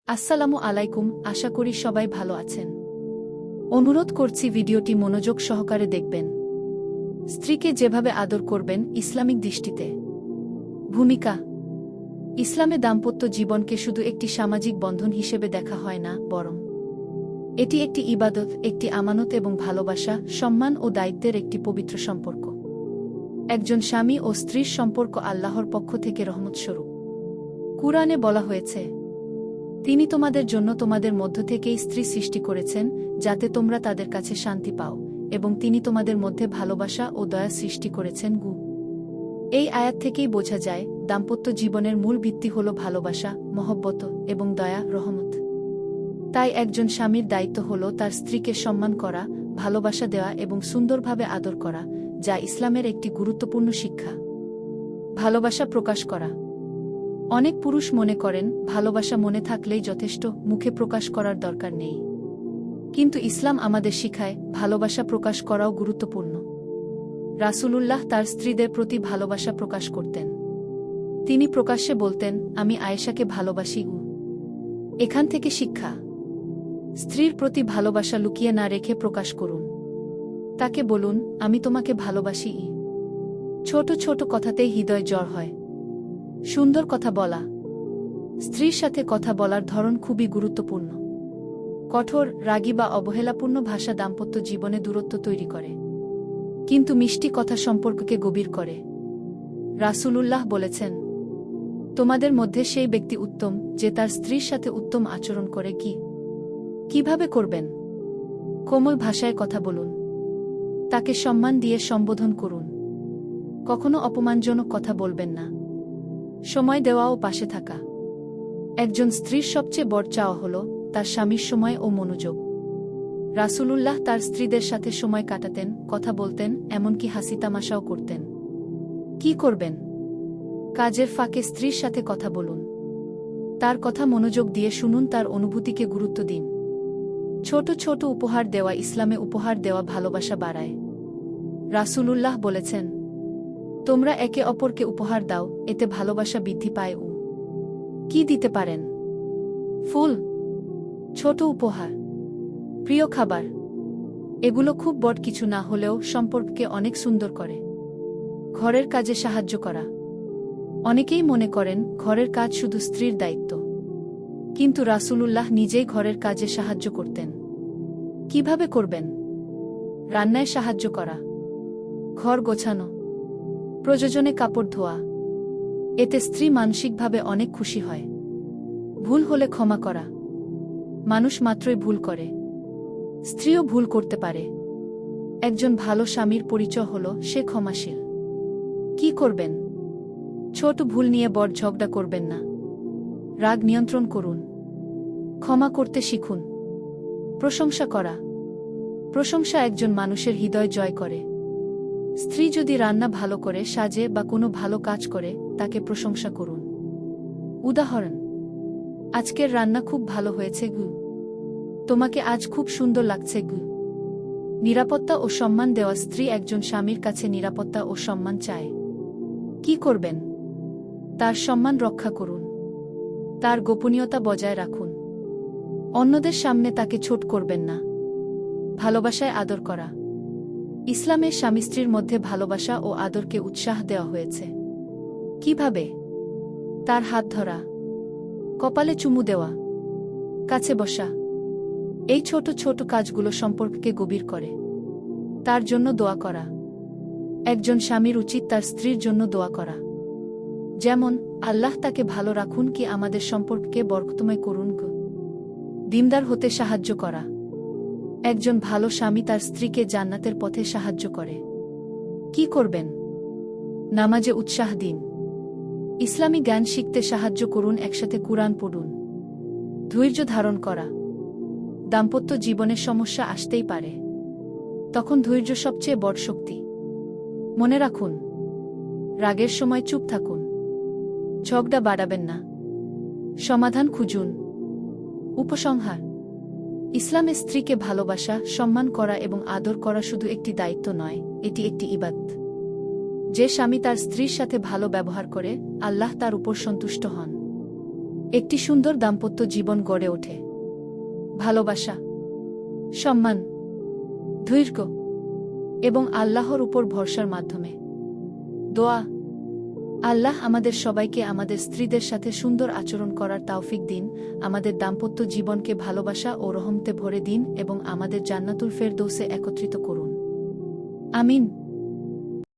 আসসালামু আলাইকুম, আশা করি সবাই ভালো আছেন। অনুরোধ করছি ভিডিওটি মনোযোগ সহকারে দেখবেন। স্ত্রীকে যেভাবে আদর করবেন ইসলামিক দৃষ্টিতে। ভূমিকা। ইসলামে দাম্পত্য জীবনকে শুধু একটি সামাজিক বন্ধন হিসেবে দেখা হয় না, বরং এটি একটি ইবাদত, একটি আমানত এবং ভালোবাসা, সম্মান ও দায়িত্বের একটি পবিত্র সম্পর্ক। একজন স্বামী ও স্ত্রীর সম্পর্ক আল্লাহর পক্ষ থেকে রহমতস্বরূপ। কুরআনে বলা হয়েছে, তিনি তোমাদের জন্য তোমাদের মধ্য থেকেই স্ত্রী সৃষ্টি করেছেন, যাতে তোমরা তাদের কাছে শান্তি পাও, এবং তিনি তোমাদের মধ্যে ভালোবাসা ও দয়া সৃষ্টি করেছেন। এই আয়াত থেকেই বোঝা যায়, দাম্পত্য জীবনের মূল ভিত্তি হল ভালোবাসা, মহব্বত এবং দয়া, রহমত। তাই একজন স্বামীর দায়িত্ব হল তার স্ত্রীকে সম্মান করা, ভালোবাসা দেওয়া এবং সুন্দরভাবে আদর করা, যা ইসলামের একটি গুরুত্বপূর্ণ শিক্ষা। ভালোবাসা প্রকাশ করা। অনেক পুরুষ মনে করেন ভালোবাসা মনে থাকলেই যথেষ্ট, মুখে প্রকাশ করার দরকার নেই। কিন্তু ইসলাম আমাদের শিখায় ভালোবাসা প্রকাশ করাও গুরুত্বপূর্ণ। রাসূলুল্লাহ তার স্ত্রীদের প্রতি ভালোবাসা প্রকাশ করতেন। তিনি প্রকাশ্যে বলতেন, আমি আয়েশাকে ভালোবাসি। এখান থেকে শিক্ষা। স্ত্রীর প্রতি ভালোবাসা লুকিয়ে না রেখে প্রকাশ করুন। তাকে বলুন, আমি তোমাকে ভালোবাসি। ছোট ছোট কথাতেই হৃদয় জড় হয়। সুন্দর কথা বলা। স্ত্রীর সাথে কথা বলার ধরন খুবই গুরুত্বপূর্ণ। কঠোর, রাগী বা অবহেলাপূর্ণ ভাষা দাম্পত্য জীবনে দূরত্ব তৈরি করে, কিন্তু মিষ্টি কথা সম্পর্ককে গভীর করে। রাসূলুল্লাহ বলেছেন, তোমাদের মধ্যে সেই ব্যক্তি উত্তম যে তার স্ত্রীর সাথে উত্তম আচরণ করে। কিভাবে করবেন? কোমল ভাষায় কথা বলুন। তাকে সম্মান দিয়ে সম্বোধন করুন। কখনো অপমানজনক কথা বলবেন না। সময় দেওয়া ও পাশে থাকা। একজন স্ত্রীর সবচেয়ে বড় চাওয়া হল তার স্বামীর সময় ও মনোযোগ। রাসূলুল্লাহ তার স্ত্রীদের সাথে সময় কাটাতেন, কথা বলতেন, এমনকি হাসি তামাশাও করতেন। কি করবেন? কাজের ফাঁকে স্ত্রীর সাথে কথা বলুন। তার কথা মনোযোগ দিয়ে শুনুন, তার অনুভূতিকে গুরুত্ব দিন। ছোট ছোট উপহার দেওয়া। ইসলামে উপহার দেওয়া ভালোবাসা বাড়ায়। রাসূলুল্লাহ বলেছেন, তোমরা একে অপরকে উপহার দাও, এতে ভালোবাসা বৃদ্ধি পায়। কি দিতে পারেন? ফুল, ছোট উপহার, প্রিয় খাবার। এগুলো খুব বড় কিছু না হলেও সম্পর্ককে অনেক সুন্দর করে। ঘরের কাজে সাহায্য করা। অনেকেই মনে করেন ঘরের কাজ শুধু স্ত্রীর দায়িত্ব, কিন্তু রাসূলুল্লাহ নিজেই ঘরের কাজে সাহায্য করতেন। কিভাবে করবেন? রান্নায় সাহায্য করা, ঘর গোছানো, প্রয়োজনে কাপড় ধোয়া। এতে স্ত্রী মানসিকভাবে অনেক খুশি হয়। ভুল হলে ক্ষমা করা। মানুষ মাত্রই ভুল করে। স্ত্রীও ভুল করতে পারে। একজন ভালো স্বামীর পরিচয় হল সে ক্ষমাশীল। কি করবেন? ছোট ভুল নিয়ে বড় ঝগড়া করবেন না। রাগ নিয়ন্ত্রণ করুন। ক্ষমা করতে শিখুন। প্রশংসা করা। প্রশংসা একজন মানুষের হৃদয় জয় করে। স্ত্রী যদি রান্না ভালো করে, সাজে বা কোনো ভালো কাজ করে, তাকে প্রশংসা করুন। উদাহরণ, আজকের রান্না খুব ভালো হয়েছে। তোমাকে আজ খুব সুন্দর লাগছে। নিরাপত্তা ও সম্মান দেওয়া। স্ত্রী একজন স্বামীর কাছে নিরাপত্তা ও সম্মান চায়। কি করবেন? তার সম্মান রক্ষা করুন। তার গোপনীয়তা বজায় রাখুন। অন্যদের সামনে তাকে ছোট করবেন না। ভালোবাসায় আদর করা। ইসলামে স্বামী স্ত্রীর মধ্যে ভালোবাসা ও আদরকে উৎসাহ দেওয়া হয়েছে। কিভাবে? তার হাত ধরা, কপালে চুমু দেওয়া, কাছে বসা। এই ছোট ছোট কাজগুলো সম্পর্ককে গভীর করে। তার জন্য দোয়া করা। একজন স্বামীর উচিত তার স্ত্রীর জন্য দোয়া করা। যেমন, আল্লাহ তাকে ভালো রাখুন, কি আমাদের সম্পর্ককে বরকতময় করুন। দিনদার হতে সাহায্য করা। একজন ভালো স্বামী তার স্ত্রীকে জান্নাতের পথে সাহায্য করে। কি করবেন? নামাজে উৎসাহ দিন। ইসলামী জ্ঞান শিখতে সাহায্য করুন। একসাথে কুরআন পড়ুন। ধৈর্য ধারণ করা। দাম্পত্য জীবনে সমস্যা আসতেই পারে। তখন ধৈর্য সবচেয়ে বড় শক্তি। মনে রাখুন, রাগের সময় চুপ থাকুন। ঝগড়া বাড়াবেন না। সমাধান খুঁজুন। উপসংহার। ইসলামে স্ত্রীকে ভালোবাসা, সম্মান করা এবং আদর করা শুধু একটি দায়িত্ব নয়, এটি একটি ইবাদত। যে স্বামী তার স্ত্রীর সাথে ভালো ব্যবহার করে, আল্লাহ তার উপর সন্তুষ্ট হন। একটি সুন্দর দাম্পত্য জীবন গড়ে ওঠে। ভালোবাসা, সম্মান, ধৈর্য এবং আল্লাহর উপর ভরসার মাধ্যমে। দোয়া: আল্লাহ আমাদের সবাইকে আমাদের স্ত্রীদের সাথে সুন্দর আচরণ করার তাওফিক দিন, আমাদের দাম্পত্য জীবনকে ভালোবাসা ও রহমতে ভরে দিন এবং আমাদের জান্নাতুল ফেরদৌসে একত্রিত করুন। আমিন।